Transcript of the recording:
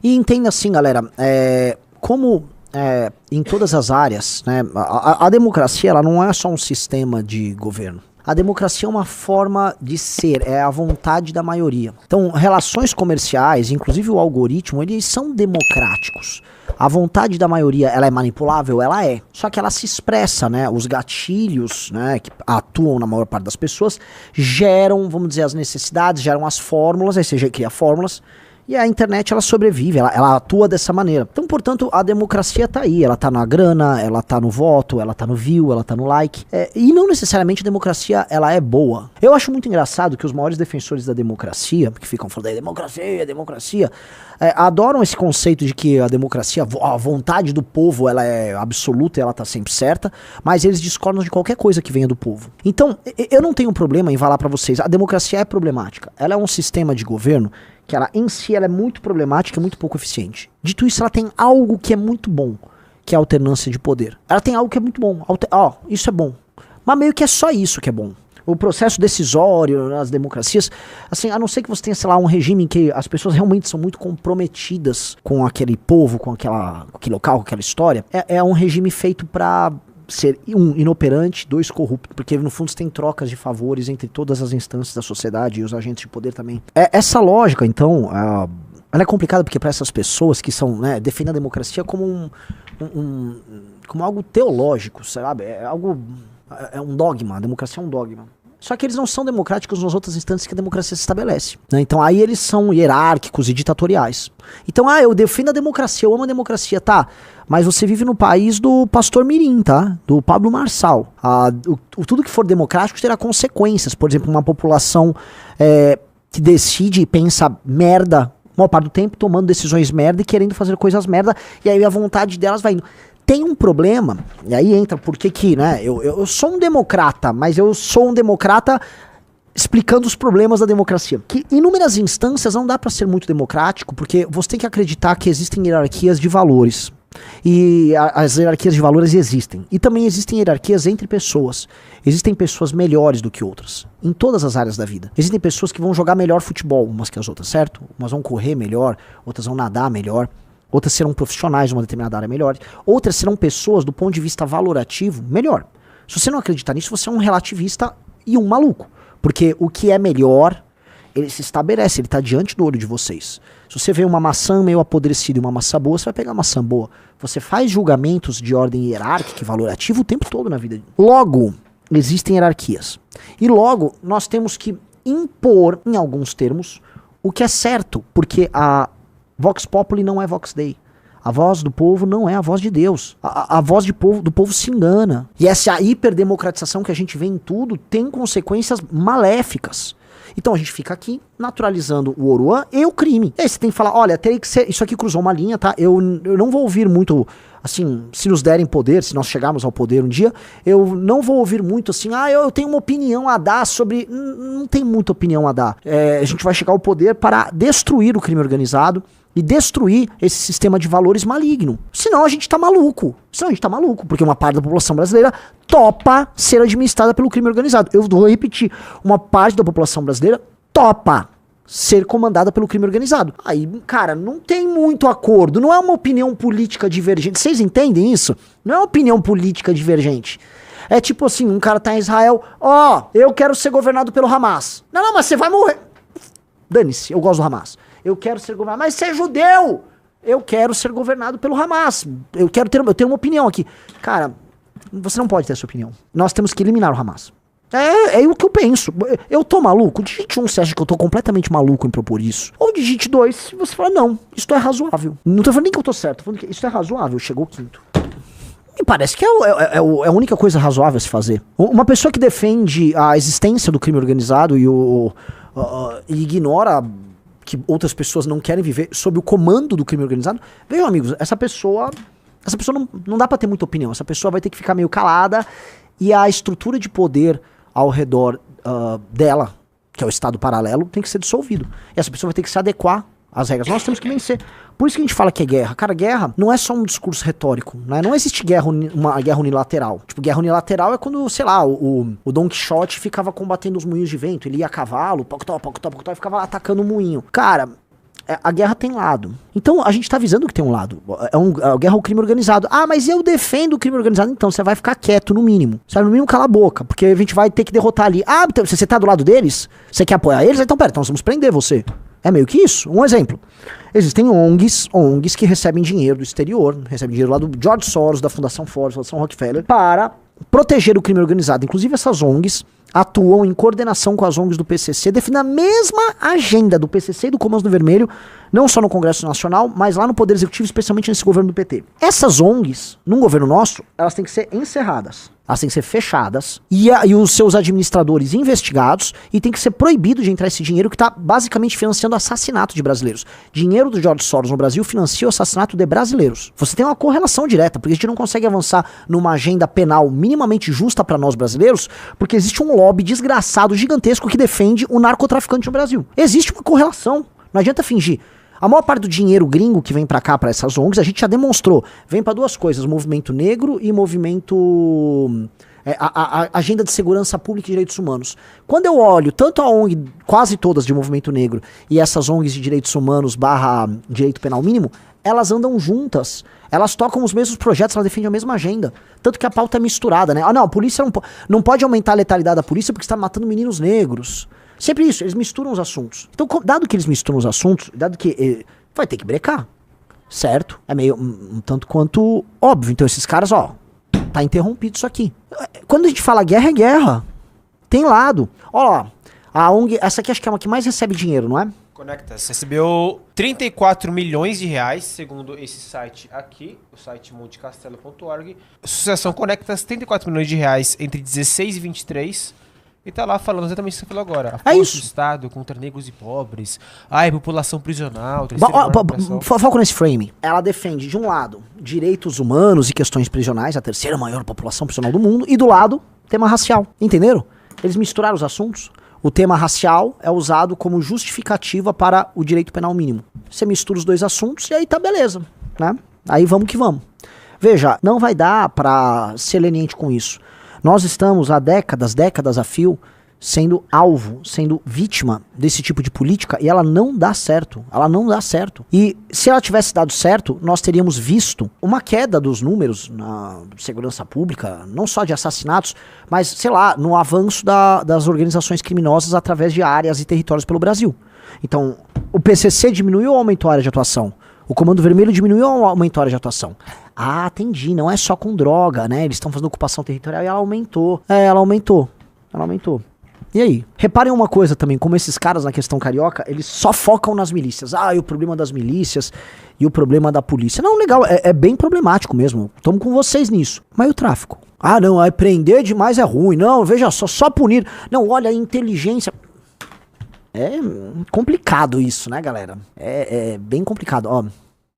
E entenda assim, galera, como em todas as áreas, né, a democracia ela não é só um sistema de governo. A democracia é uma forma de ser, é a vontade da maioria. Então, relações comerciais, inclusive o algoritmo, eles são democráticos. A vontade da maioria, ela é manipulável? Ela é. Só que ela se expressa, né? Os gatilhos, né, que atuam na maior parte das pessoas, geram, vamos dizer, as necessidades, geram as fórmulas, aí você cria fórmulas. E a internet, ela sobrevive, ela atua dessa maneira. Então, portanto, a democracia tá aí. Ela tá na grana, ela tá no voto, ela tá no view, ela tá no like. E não necessariamente a democracia, ela é boa. Eu acho muito engraçado que os maiores defensores da democracia, que ficam falando democracia, adoram esse conceito de que a democracia, a vontade do povo, ela é absoluta e ela tá sempre certa, mas eles discordam de qualquer coisa que venha do povo. Então, eu não tenho problema em falar pra vocês, a democracia é problemática. Ela é um sistema de governo que ela em si ela é muito problemática e muito pouco eficiente. Dito isso, ela tem algo que é muito bom, que é a alternância de poder. Ela tem algo que é muito bom. Isso é bom. Mas meio que é só isso que é bom. O processo decisório nas democracias, assim, a não ser que você tenha, sei lá, um regime em que as pessoas realmente são muito comprometidas com aquele povo, com aquele local, com aquela história, é um regime feito pra ser, inoperante, 2, corrupto, porque no fundo você tem trocas de favores entre todas as instâncias da sociedade e os agentes de poder também. Essa lógica, então, ela é complicada porque para essas pessoas que são, né, defendem a democracia como como algo teológico, sabe? É um dogma, a democracia é um dogma. Só que eles não são democráticos nas outras instâncias que a democracia se estabelece, né? Então aí eles são hierárquicos e ditatoriais. Então, eu defendo a democracia, eu amo a democracia, tá? Mas você vive no país do Pastor Mirim, tá? Do Pablo Marçal. Tudo que for democrático terá consequências. Por exemplo, uma população que decide e pensa merda, a maior parte do tempo, tomando decisões merda e querendo fazer coisas merda, e aí a vontade delas vai indo. Tem um problema, e aí entra porque que, né, eu sou um democrata, mas eu sou um democrata explicando os problemas da democracia. Que em inúmeras instâncias não dá pra ser muito democrático, porque você tem que acreditar que existem hierarquias de valores. E as hierarquias de valores existem. E também existem hierarquias entre pessoas. Existem pessoas melhores do que outras, em todas as áreas da vida. Existem pessoas que vão jogar melhor futebol umas que as outras, certo? Umas vão correr melhor, outras vão nadar melhor. Outras serão profissionais de uma determinada área melhor. Outras serão pessoas, do ponto de vista valorativo, melhor. Se você não acreditar nisso, você é um relativista e um maluco. Porque o que é melhor, ele se estabelece, ele está diante do olho de vocês. Se você vê uma maçã meio apodrecida e uma maçã boa, você vai pegar a maçã boa. Você faz julgamentos de ordem hierárquica e valorativa o tempo todo na vida. Logo, existem hierarquias. E logo, nós temos que impor, em alguns termos, o que é certo. Porque a Vox Populi não é Vox Dei. A voz do povo não é a voz de Deus. A voz do povo se engana. E essa hiperdemocratização que a gente vê em tudo tem consequências maléficas. Então a gente fica aqui naturalizando o Oruan e o crime. E aí você tem que falar, olha, teria que ser, isso aqui cruzou uma linha, tá? Eu não vou ouvir muito, assim, se nos derem poder, se nós chegarmos ao poder um dia, eu não vou ouvir muito assim, eu tenho uma opinião a dar sobre... Não tem muita opinião a dar. A gente vai chegar ao poder para destruir o crime organizado e destruir esse sistema de valores maligno. Senão a gente tá maluco. Porque uma parte da população brasileira topa ser administrada pelo crime organizado. Eu vou repetir, uma parte da população brasileira topa ser comandada pelo crime organizado. Aí, cara, não tem muito acordo, não é uma opinião política divergente. Vocês entendem isso? Não é uma opinião política divergente. É tipo assim, um cara tá em Israel, eu quero ser governado pelo Hamas. Não, mas você vai morrer. Dane-se, eu gosto do Hamas. Eu quero ser governado, mas você é judeu! Eu quero ser governado pelo Hamas. Eu tenho uma opinião aqui. Cara, você não pode ter essa opinião. Nós temos que eliminar o Hamas. É o que eu penso. Eu tô maluco? Digite 1, você acha que eu tô completamente maluco em propor isso? Ou digite 2, se você fala, não, isso é razoável. Não tô falando nem que eu tô certo, tô falando que isso é razoável. Chegou o quinto. Me parece que é a única coisa razoável a se fazer. Uma pessoa que defende a existência do crime organizado e ignora que outras pessoas não querem viver sob o comando do crime organizado, veio, amigos, essa pessoa não dá pra ter muita opinião. Essa pessoa vai ter que ficar meio calada e a estrutura de poder ao redor dela, que é o estado paralelo, tem que ser dissolvido. E essa pessoa vai ter que se adequar às regras. Nós temos que vencer. Por isso que a gente fala que é guerra. Cara, guerra não é só um discurso retórico, né? Não existe uma guerra unilateral. Tipo, guerra unilateral é quando, sei lá, o Don Quixote ficava combatendo os moinhos de vento. Ele ia a cavalo, pocotó, e ficava atacando o moinho. Cara, a guerra tem lado. Então a gente tá avisando que tem um lado. É a guerra ao crime organizado. Ah, mas eu defendo o crime organizado. Então você vai ficar quieto no mínimo. Sabe, no mínimo cala a boca. Porque a gente vai ter que derrotar ali. Ah, então, você tá do lado deles? Você quer apoiar eles? Então pera, então nós vamos prender você. É meio que isso. Um exemplo. Existem ONGs que recebem dinheiro do exterior. Recebem dinheiro lá do George Soros, da Fundação Ford, da Fundação Rockefeller, para proteger o crime organizado. Inclusive essas ONGs atuam em coordenação com as ONGs do PCC, definindo a mesma agenda do PCC e do Comando Vermelho, não só no Congresso Nacional, mas lá no Poder Executivo, especialmente nesse governo do PT. Essas ONGs, num governo nosso, elas têm que ser encerradas. Elas têm que ser fechadas e os seus administradores investigados, e tem que ser proibido de entrar esse dinheiro que está basicamente financiando o assassinato de brasileiros. Dinheiro do George Soros no Brasil financia o assassinato de brasileiros. Você tem uma correlação direta, porque a gente não consegue avançar numa agenda penal minimamente justa para nós brasileiros, porque existe um lobby desgraçado, gigantesco, que defende o narcotraficante no Brasil. Existe uma correlação. Não adianta fingir. A maior parte do dinheiro gringo que vem pra cá, pra essas ONGs, a gente já demonstrou. Vem pra duas coisas, movimento negro e movimento... a agenda de segurança pública e direitos humanos. Quando eu olho tanto a ONG, quase todas de movimento negro, e essas ONGs de direitos humanos / direito penal mínimo, elas andam juntas. Elas tocam os mesmos projetos, elas defendem a mesma agenda. Tanto que a pauta é misturada, né? Ah, não, a polícia não pode aumentar a letalidade da polícia porque está matando meninos negros. Sempre isso, eles misturam os assuntos. Então, dado que eles misturam os assuntos, dado que vai ter que brecar, certo? É meio um tanto quanto óbvio. Então esses caras, ó, tá interrompido isso aqui. Quando a gente fala guerra, é guerra. Tem lado. Ó lá, a ONG, essa aqui acho que é uma que mais recebe dinheiro, não é? Conectas recebeu 34 milhões de reais, segundo esse site aqui, o site montecastelo.org. Associação Conectas, 34 milhões de reais entre 16 e 23. E tá lá falando exatamente o que você falou agora. A força do Estado contra negros e pobres. Ai, população prisional. Foco nesse frame. Ela defende, de um lado, direitos humanos e questões prisionais, a terceira maior população prisional do mundo, e do lado, tema racial. Entenderam? Eles misturaram os assuntos. O tema racial é usado como justificativa para o direito penal mínimo. Você mistura os dois assuntos e aí tá beleza, né? Aí vamos que vamos. Veja, não vai dar pra ser leniente com isso. Nós estamos há décadas a fio, sendo alvo, sendo vítima desse tipo de política, e ela não dá certo. Ela não dá certo. E se ela tivesse dado certo, nós teríamos visto uma queda dos números na segurança pública, não só de assassinatos, mas, sei lá, no avanço das organizações criminosas através de áreas e territórios pelo Brasil. Então, o PCC diminuiu ou aumentou a área de atuação? O Comando Vermelho diminuiu ou aumentou a área de atuação? Ah, entendi, não é só com droga, né? Eles estão fazendo ocupação territorial e ela aumentou. Ela aumentou. E aí? Reparem uma coisa também, como esses caras na questão carioca, eles só focam nas milícias. Ah, e o problema das milícias e o problema da polícia. Não, legal, é bem problemático mesmo. Estamos com vocês nisso. Mas e o tráfico? Ah, não, aí prender demais é ruim. Não, veja só punir. Não, olha a inteligência... É complicado isso, né, galera? É bem complicado, ó.